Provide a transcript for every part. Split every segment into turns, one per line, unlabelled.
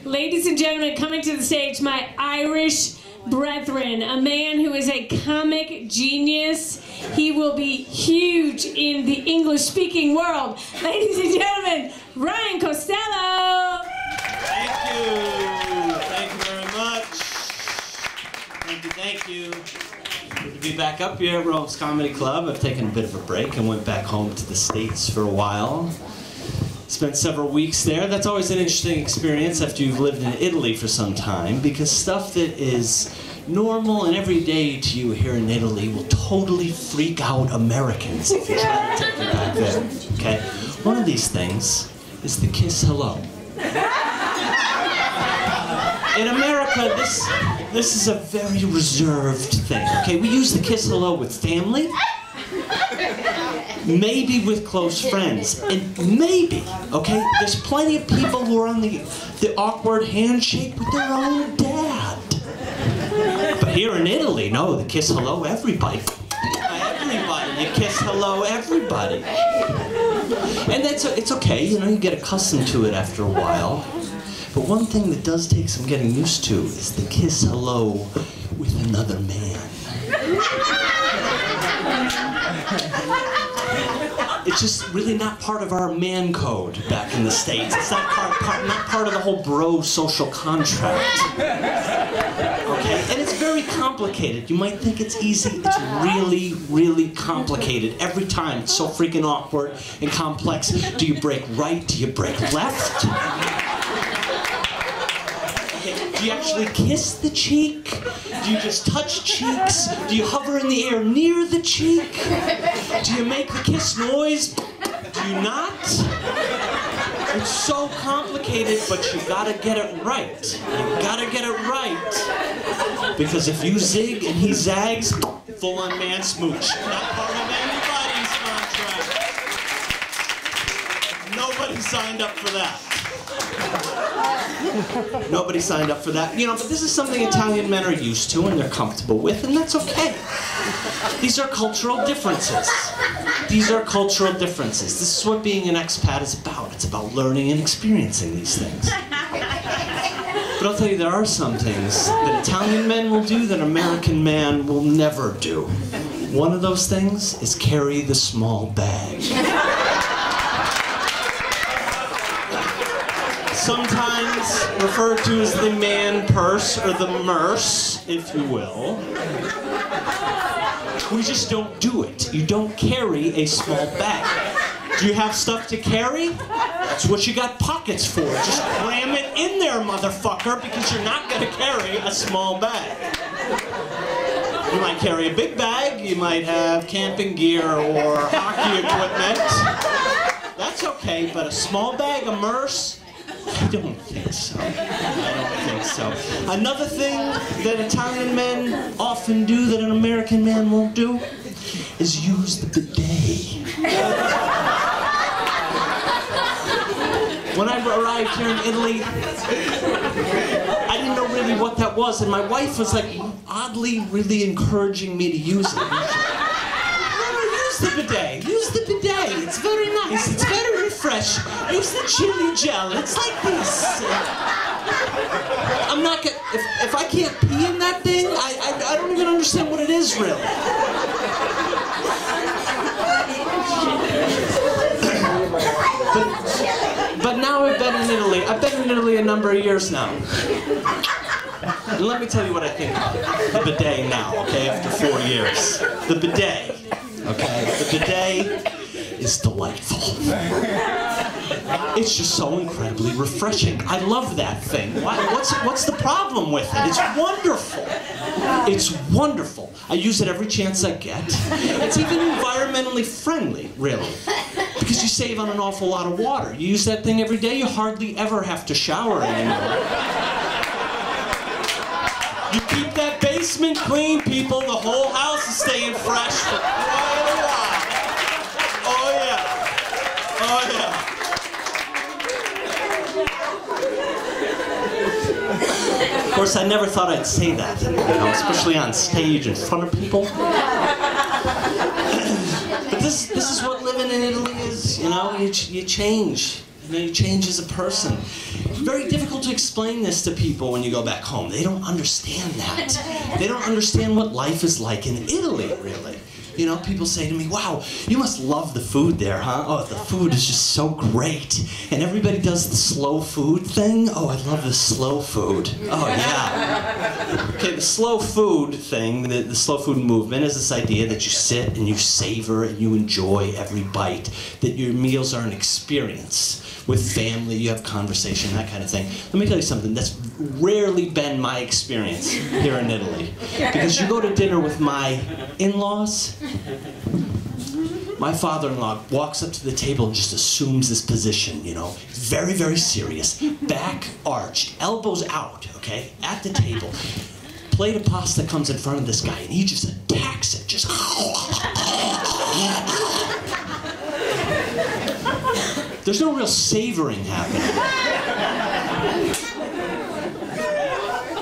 Ladies and gentlemen, coming to the stage, my Irish brethren, a man who is a comic genius. He will be huge in the English-speaking world. Ladies and gentlemen, Ryan Costello.
Thank you. Thank you very much. Thank you. Good to be back up here at Rome's Comedy Club. I've taken a bit of a break and went back home to the States for a while. Spent several weeks there. That's always an interesting experience after you've lived in Italy for some time, because stuff that is normal and everyday to you here in Italy will totally freak out Americans if you try to take it back there. Okay? One of these things is the kiss hello. In America, this is a very reserved thing. Okay? We use the kiss hello with family. Maybe with close friends, and maybe, okay, there's plenty of people who are on the awkward handshake with their own dad. But here in Italy, no, the kiss hello everybody. Everybody, you kiss hello everybody. And it's okay, you know, you get accustomed to it after a while. But one thing that does take some getting used to is the kiss hello with another man. It's just really not part of our man code back in the States. It's not part of the whole bro social contract. Okay? And it's very complicated. You might think it's easy. It's really, really complicated. Every time it's so freaking awkward and complex. Do you break right? Do you break left? Do you actually kiss the cheek? Do you just touch cheeks? Do you hover in the air near the cheek? Do you make the kiss noise? Do you not? It's so complicated, but you gotta get it right. You gotta get it right. Because if you zig and he zags, full-on man smooch. Not part of anybody's contract. Nobody signed up for that. Nobody signed up for that. You know, but this is something Italian men are used to and they're comfortable with, and that's okay. These are cultural differences. These are cultural differences. This is what being an expat is about. It's about learning and experiencing these things. But I'll tell you, there are some things that Italian men will do that American man will never do. One of those things is carry the small bag. Sometimes referred to as the man purse or the merce, if you will. We just don't do it. You don't carry a small bag. Do you have stuff to carry? That's what you got pockets for. Just cram it in there, motherfucker, because you're not going to carry a small bag. You might carry a big bag. You might have camping gear or hockey equipment. That's okay, but a small bag of merce? I don't think so. I don't think so. Another thing that Italian men often do that an American man won't do is use the bidet. When I arrived here in Italy, I didn't know really what that was, and my wife was like oddly really encouraging me to use it. Use the bidet. Use the bidet. It's very nice. It's very refreshing. Use the chili gel. It's like this. I'm not gonna. If I can't pee in that thing, I don't even understand what it is really. But now I've been in Italy. I've been in Italy a number of years now. And let me tell you what I think about the bidet now. Okay, after 4 years, the bidet. Okay, the bidet is delightful. It's just so incredibly refreshing. I love that thing. What's the problem with it? It's wonderful. It's wonderful. I use it every chance I get. It's even environmentally friendly, really, because you save on an awful lot of water. You use that thing every day, you hardly ever have to shower anymore. You keep that basement clean, people. The whole house is staying fresh for quite a while. Oh yeah. Oh yeah. Of course, I never thought I'd say that, you know, especially on stage in front of people. But this is what living in Italy is, you know. You change. And then you change as a person. Very difficult to explain this to people when you go back home. They don't understand that. They don't understand what life is like in Italy, really. You know, people say to me, wow, you must love the food there, huh? Oh, the food is just so great. And everybody does the slow food thing. Oh, I love the slow food. Oh, yeah. Okay, the slow food thing, the slow food movement is this idea that you sit and you savor and you enjoy every bite, that your meals are an experience. With family, you have conversation, that kind of thing. Let me tell you something, that's rarely been my experience here in Italy. Because you go to dinner with my in-laws, my father-in-law walks up to the table and just assumes this position, you know. Very, very serious, back arched, elbows out, okay, at the table. Plate of pasta comes in front of this guy and he just attacks it, just... There's no real savoring happening.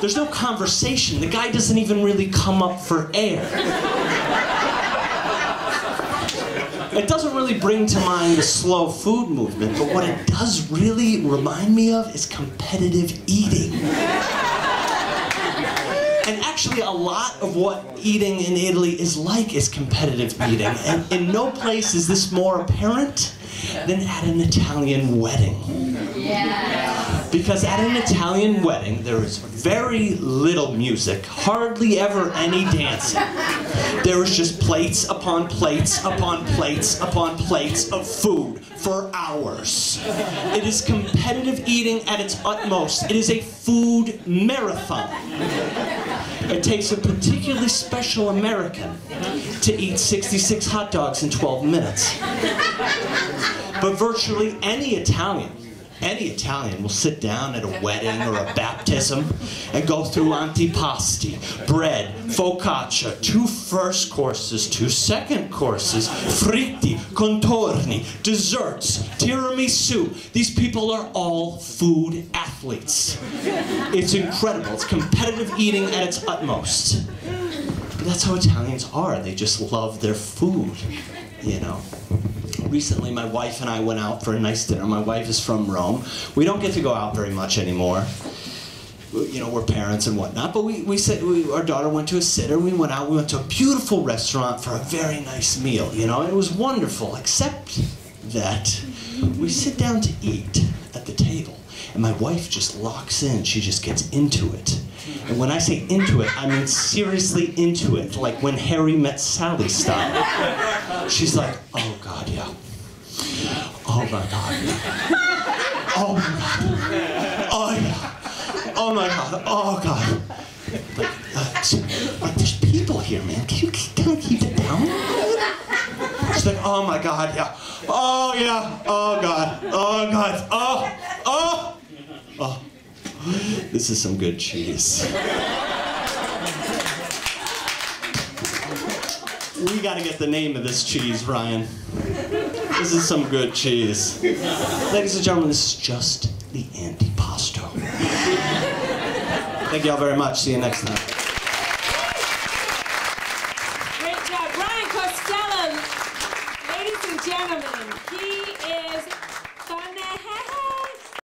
There's no conversation. The guy doesn't even really come up for air. It doesn't really bring to mind the slow food movement, but what it does really remind me of is competitive eating. And actually, a lot of what eating in Italy is like is competitive eating. And in no place is this more apparent than at an Italian wedding. Yeah. Because at an Italian wedding, there is very little music, hardly ever any dancing. There is just plates upon plates upon plates upon plates of food for hours. It is competitive eating at its utmost. It is a food marathon. It takes a particularly special American to eat 66 hot dogs in 12 minutes. But virtually any Italian will sit down at a wedding or a baptism and go through antipasti, bread, focaccia, 2 first courses, 2 second courses, fritti, contorni, desserts, tiramisu. These people are all food athletes. It's incredible. It's competitive eating at its utmost. But that's how Italians are. They just love their food, you know. Recently, my wife and I went out for a nice dinner. My wife is from Rome. We don't get to go out very much anymore. You know, we're parents and whatnot, but our daughter went to a sitter. We went out. We went to a beautiful restaurant for a very nice meal, you know. It was wonderful, except that we sit down to eat at the table, and my wife just locks in. She just gets into it. And when I say into it, I mean seriously into it, like when Harry Met Sally style. She's like, oh God, yeah. Oh my God. Oh my God. Oh yeah. Oh my God. Oh God. Like there's people here, man. Can you keep it down? She's like, oh my God, yeah. Oh yeah. Oh God. Oh God. Oh. Oh. Oh. This is some good cheese. We gotta get the name of this cheese, Ryan. This is some good cheese. Ladies and gentlemen, this is just the antipasto. Thank you all very much. See you next time.